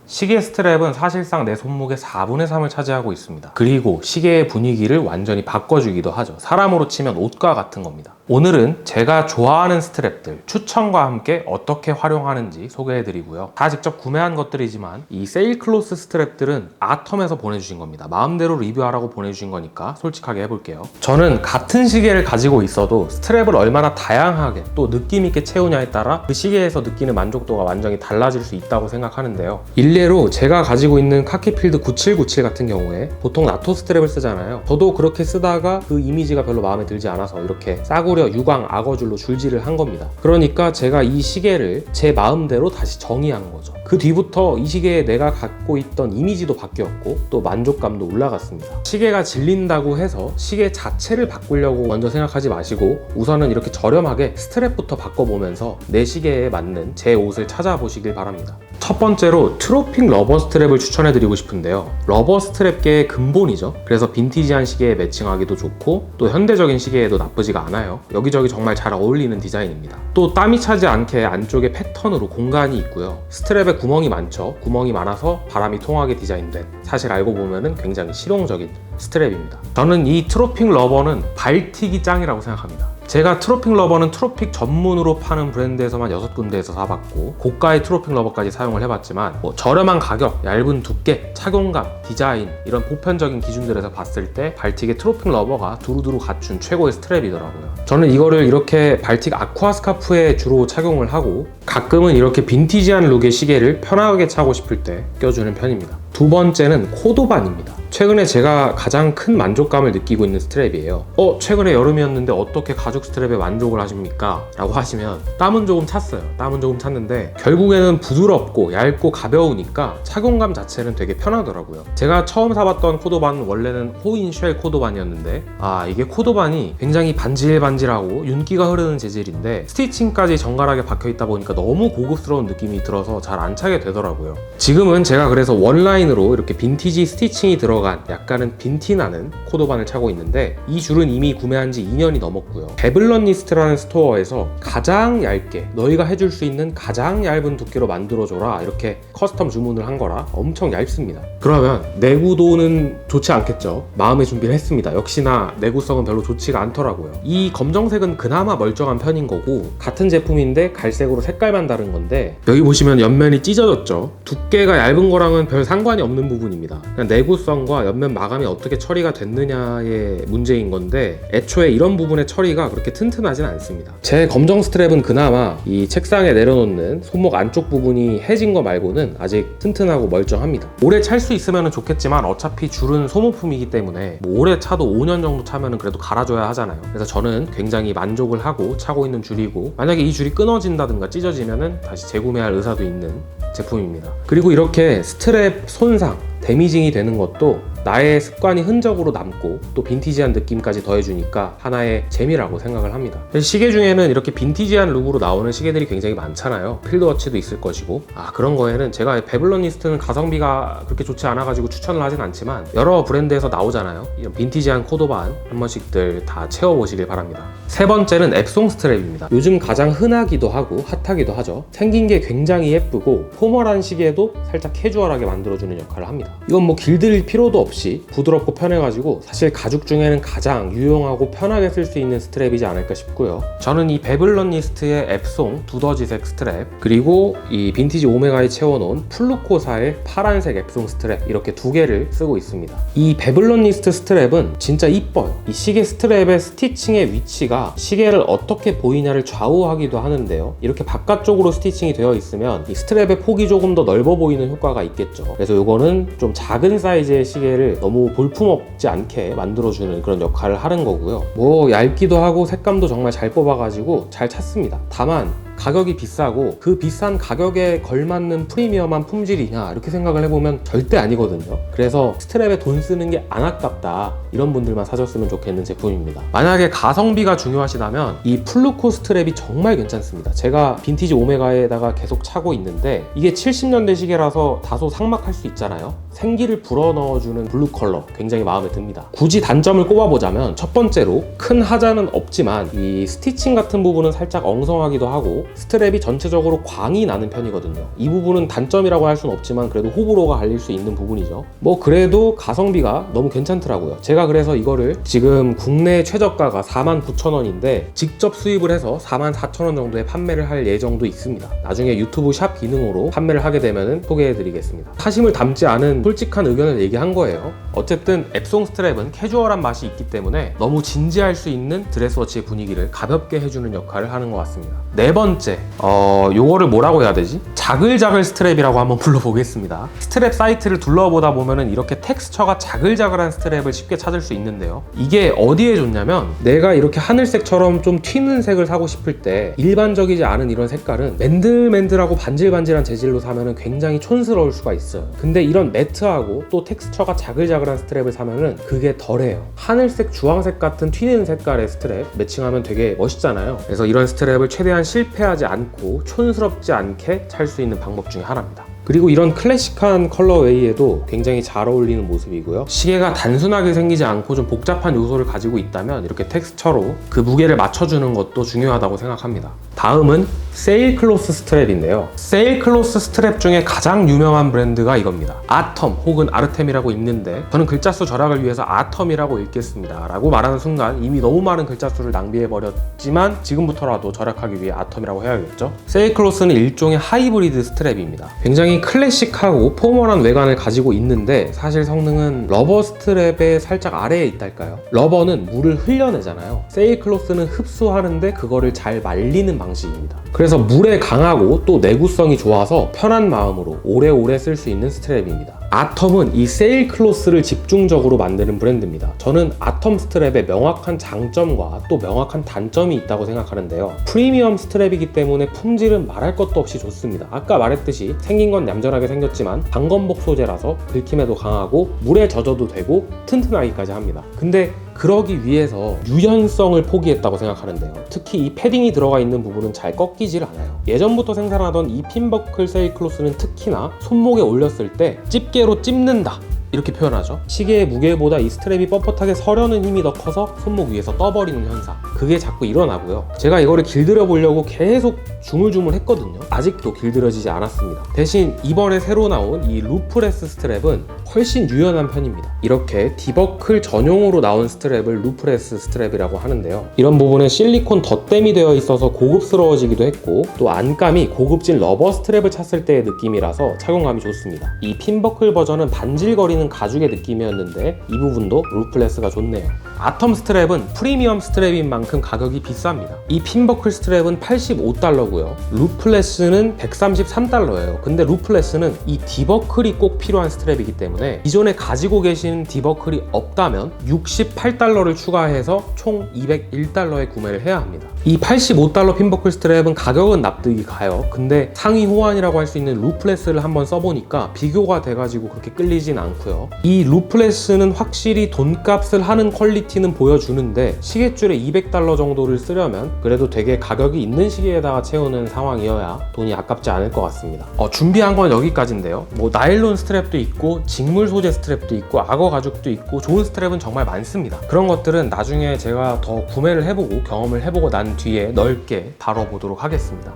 시계 스트랩은 사실상 내 손목의 4분의 3을 차지하고 있습니다. 그리고 시계의 분위기를 완전히 바꿔주기도 하죠. 사람으로 치면 옷과 같은 겁니다. 오늘은 제가 좋아하는 스트랩들 추천과 함께 어떻게 활용하는지 소개해드리고요. 다 직접 구매한 것들이지만 이 세일클로스 스트랩들은 아텀에서 보내주신 겁니다. 마음대로 리뷰하라고 보내주신 거니까 솔직하게 해볼게요. 저는 같은 시계를 가지고 있어도 스트랩을 얼마나 다양하게 또 느낌있게 채우냐에 따라 그 시계에서 느끼는 만족도가 완전히 달라질 수 있다고 생각하는데요. 일례로 제가 가지고 있는 카키필드 9797 같은 경우에 보통 나토 스트랩을 쓰잖아요. 저도 그렇게 쓰다가 그 이미지가 별로 마음에 들지 않아서 이렇게 싸구려 유광 악어줄로 줄질을 한 겁니다. 그러니까 제가 이 시계를 제 마음대로 다시 정의한 거죠. 그 뒤부터 이 시계에 내가 갖고 있던 이미지도 바뀌었고 또 만족감도 올라갔습니다. 시계가 질린다고 해서 시계 자체를 바꾸려고 먼저 생각하지 마시고 우선은 이렇게 저렴하게 스트랩부터 바꿔보면서 내 시계에 맞는 제 옷을 찾아보시길 바랍니다. 첫 번째로 트로픽 러버 스트랩을 추천해드리고 싶은데요. 러버 스트랩계의 근본이죠. 그래서 빈티지한 시계에 매칭하기도 좋고 또 현대적인 시계에도 나쁘지가 않아요. 여기저기 정말 잘 어울리는 디자인입니다. 또 땀이 차지 않게 안쪽에 패턴으로 공간이 있고요. 스트랩에 구멍이 많죠. 구멍이 많아서 바람이 통하게 디자인된, 사실 알고 보면은 굉장히 실용적인 스트랩입니다. 저는 이 트로픽 러버는 발틱이 짱이라고 생각합니다. 제가 트로픽 러버는 트로픽 전문으로 파는 브랜드에서만 6군데에서 사봤고 고가의 트로픽 러버까지 사용을 해봤지만 저렴한 가격, 얇은 두께, 착용감, 디자인 이런 보편적인 기준들에서 봤을 때 발틱의 트로픽 러버가 두루두루 갖춘 최고의 스트랩이더라고요. 저는 이거를 이렇게 발틱 아쿠아 스카프에 주로 착용을 하고 가끔은 이렇게 빈티지한 룩의 시계를 편하게 차고 싶을 때 껴주는 편입니다. 두 번째는 코도반입니다. 최근에 제가 가장 큰 만족감을 느끼고 있는 스트랩이에요. 최근에 여름이었는데 어떻게 가죽 스트랩에 만족을 하십니까? 라고 하시면 땀은 조금 찼어요. 땀은 조금 찼는데 결국에는 부드럽고 얇고 가벼우니까 착용감 자체는 되게 편하더라고요. 제가 처음 사봤던 코도반은 원래는 호인 쉘 코도반이었는데 이게 코도반이 굉장히 반질반질하고 윤기가 흐르는 재질인데 스티칭까지 정갈하게 박혀있다 보니까 너무 고급스러운 느낌이 들어서 잘 안 차게 되더라고요. 지금은 제가 그래서 원라인으로 이렇게 빈티지 스티칭이 들어간 약간은 빈티나는 코도반을 차고 있는데 이 줄은 이미 구매한 지 2년이 넘었고요. 베블런니스트라는 스토어에서 가장 얇게 너희가 해줄 수 있는 가장 얇은 두께로 만들어줘라 이렇게 커스텀 주문을 한 거라 엄청 얇습니다. 그러면 내구도는 좋지 않겠죠. 마음의 준비를 했습니다. 역시나 내구성은 별로 좋지가 않더라고요. 이 검정색은 그나마 멀쩡한 편인 거고 같은 제품인데 갈색으로 색깔만 다른 건데 여기 보시면 옆면이 찢어졌죠. 두께가 얇은 거랑은 별 상관이 없는 부분입니다. 그냥 내구성과 옆면 마감이 어떻게 처리가 됐느냐의 문제인 건데 애초에 이런 부분의 처리가 그렇게 튼튼하진 않습니다. 제 검정 스트랩은 그나마 이 책상에 내려놓는 손목 안쪽 부분이 해진 거 말고는 아직 튼튼하고 멀쩡합니다. 오래 찰 수 있으면 좋겠지만 어차피 줄은 소모품이기 때문에 오래 차도 5년 정도 차면 그래도 갈아줘야 하잖아요. 그래서 저는 굉장히 만족을 하고 차고 있는 줄이고 만약에 이 줄이 끊어진다든가 찢어지면 다시 재구매할 의사도 있는 제품입니다. 그리고 이렇게 스트랩 손상, 데미징이 되는 것도 나의 습관이 흔적으로 남고 또 빈티지한 느낌까지 더해주니까 하나의 재미라고 생각을 합니다. 시계 중에는 이렇게 빈티지한 룩으로 나오는 시계들이 굉장히 많잖아요. 필드워치도 있을 것이고 그런 거에는 제가 베블런니스트는 가성비가 그렇게 좋지 않아가지고 추천을 하진 않지만 여러 브랜드에서 나오잖아요. 이런 빈티지한 코도반 한 번씩들 다 채워보시길 바랍니다. 세 번째는 앱송 스트랩입니다. 요즘 가장 흔하기도 하고 핫하기도 하죠. 생긴 게 굉장히 예쁘고 포멀한 시계도 살짝 캐주얼하게 만들어주는 역할을 합니다. 이건 뭐 길들일 필요도 없이 부드럽고 편해가지고 사실 가죽 중에는 가장 유용하고 편하게 쓸 수 있는 스트랩이지 않을까 싶고요. 저는 이 베블런니스트의 앱송 두더지색 스트랩 그리고 이 빈티지 오메가에 채워놓은 플루코사의 파란색 앱송 스트랩 이렇게 두 개를 쓰고 있습니다. 이 베블런니스트 스트랩은 진짜 이뻐요. 이 시계 스트랩의 스티칭의 위치가 시계를 어떻게 보이냐를 좌우하기도 하는데요. 이렇게 바깥쪽으로 스티칭이 되어 있으면 이 스트랩의 폭이 조금 더 넓어 보이는 효과가 있겠죠. 그래서 이거는 좀 작은 사이즈의 시계를 너무 볼품없지 않게 만들어주는 그런 역할을 하는 거고요. 뭐 얇기도 하고 색감도 정말 잘 뽑아가지고 잘 찼습니다. 다만 가격이 비싸고 그 비싼 가격에 걸맞는 프리미엄한 품질이냐 이렇게 생각을 해보면 절대 아니거든요. 그래서 스트랩에 돈 쓰는 게 안 아깝다 이런 분들만 사셨으면 좋겠는 제품입니다. 만약에 가성비가 중요하시다면 이 플루코 스트랩이 정말 괜찮습니다. 제가 빈티지 오메가에다가 계속 차고 있는데 이게 70년대 시계라서 다소 삭막할 수 있잖아요. 생기를 불어넣어주는 블루 컬러 굉장히 마음에 듭니다. 굳이 단점을 꼽아보자면 첫 번째로 큰 하자는 없지만 이 스티칭 같은 부분은 살짝 엉성하기도 하고 스트랩이 전체적으로 광이 나는 편이거든요. 이 부분은 단점이라고 할 수는 없지만 그래도 호불호가 갈릴 수 있는 부분이죠. 뭐 그래도 가성비가 너무 괜찮더라고요. 제가 그래서 이거를 지금 국내 최저가가 49,000원인데 직접 수입을 해서 44,000원 정도에 판매를 할 예정도 있습니다. 나중에 유튜브 샵 기능으로 판매를 하게 되면 소개해드리겠습니다. 사심을 담지 않은 솔직한 의견을 얘기한 거예요. 어쨌든 앱송 스트랩은 캐주얼한 맛이 있기 때문에 너무 진지할 수 있는 드레스워치의 분위기를 가볍게 해주는 역할을 하는 것 같습니다. 네 번째, 요거를 뭐라고 해야 되지? 자글자글 스트랩이라고 한번 불러보겠습니다. 스트랩 사이트를 둘러보다 보면은 이렇게 텍스처가 자글자글한 스트랩을 쉽게 찾을 수 있는데요. 이게 어디에 좋냐면 내가 이렇게 하늘색처럼 좀 튀는 색을 사고 싶을 때 일반적이지 않은 이런 색깔은 맨들맨들하고 반질반질한 재질로 사면은 굉장히 촌스러울 수가 있어요. 근데 이런 매트하고 또 텍스처가 자글자글한 스트랩을 사면은 그게 덜해요. 하늘색, 주황색 같은 튀는 색깔의 스트랩 매칭하면 되게 멋있잖아요. 그래서 이런 스트랩을 최대한 실패하지 않고 촌스럽지 않게 찰 수 있는 방법 중에 하나입니다. 그리고 이런 클래식한 컬러웨이에도 굉장히 잘 어울리는 모습이고요. 시계가 단순하게 생기지 않고 좀 복잡한 요소를 가지고 있다면 이렇게 텍스처로 그 무게를 맞춰주는 것도 중요하다고 생각합니다. 다음은 세일클로스 스트랩인데요. 세일클로스 스트랩 중에 가장 유명한 브랜드가 이겁니다. 아텀 혹은 아르템이라고 읽는데 저는 글자수 절약을 위해서 아텀이라고 읽겠습니다 라고 말하는 순간 이미 너무 많은 글자수를 낭비해버렸지만 지금부터라도 절약하기 위해 아텀이라고 해야겠죠. 세일클로스는 일종의 하이브리드 스트랩입니다. 굉장히 클래식하고 포멀한 외관을 가지고 있는데 사실 성능은 러버 스트랩의 살짝 아래에 있달까요? 러버는 물을 흘려내잖아요. 세일클로스는 흡수하는데 그거를 잘 말리는 방식입니다. 그래서 물에 강하고 또 내구성이 좋아서 편한 마음으로 오래오래 쓸 수 있는 스트랩입니다. 아텀은 이 세일클로스를 집중적으로 만드는 브랜드입니다. 저는 아텀 스트랩에 명확한 장점과 또 명확한 단점이 있다고 생각하는데요. 프리미엄 스트랩이기 때문에 품질은 말할 것도 없이 좋습니다. 아까 말했듯이 생긴 건 얌전하게 생겼지만 방검복 소재라서 긁힘에도 강하고 물에 젖어도 되고 튼튼하기까지 합니다. 근데 그러기 위해서 유연성을 포기했다고 생각하는데요. 특히 이 패딩이 들어가 있는 부분은 잘 꺾이질 않아요. 예전부터 생산하던 이 핀버클 세일클로스는 특히나 손목에 올렸을 때 집게로 찝는다 이렇게 표현하죠. 시계의 무게보다 이 스트랩이 뻣뻣하게 서려는 힘이 더 커서 손목 위에서 떠버리는 현상, 그게 자꾸 일어나고요. 제가 이거를 길들여 보려고 계속 주물주물 했거든요. 아직도 길들여지지 않았습니다. 대신 이번에 새로 나온 이 루프레스 스트랩은 훨씬 유연한 편입니다. 이렇게 디버클 전용으로 나온 스트랩을 루프레스 스트랩이라고 하는데요. 이런 부분에 실리콘 덧댐이 되어 있어서 고급스러워지기도 했고 또 안감이 고급진 러버 스트랩을 찼을 때의 느낌이라서 착용감이 좋습니다. 이 핀버클 버전은 반질거리는 가죽의 느낌이었는데 이 부분도 루프레스가 좋네요. 아텀 스트랩은 프리미엄 스트랩인 만큼 가격이 비쌉니다. 이 핀버클 스트랩은 85달러고요. 루플레스는 133달러예요. 근데 루플레스는 이 디버클이 꼭 필요한 스트랩이기 때문에 기존에 가지고 계신 디버클이 없다면 68달러를 추가해서 총 201달러에 구매를 해야 합니다. 이 85달러 핀버클 스트랩은 가격은 납득이 가요. 근데 상위 호환이라고 할 수 있는 루플레스를 한번 써보니까 비교가 돼가지고 그렇게 끌리진 않고요. 이 루플레스는 확실히 돈값을 하는 퀄리티는 보여주는데 시계줄에 200달러 정도를 쓰려면 그래도 되게 가격이 있는 시계에다가 채우는 상황이어야 돈이 아깝지 않을 것 같습니다. 준비한 건 여기까지인데요. 뭐 나일론 스트랩도 있고 직물 소재 스트랩도 있고 악어 가죽도 있고 좋은 스트랩은 정말 많습니다. 그런 것들은 나중에 제가 더 구매를 해보고 경험을 해보고 난 뒤에 넓게 다뤄보도록 하겠습니다.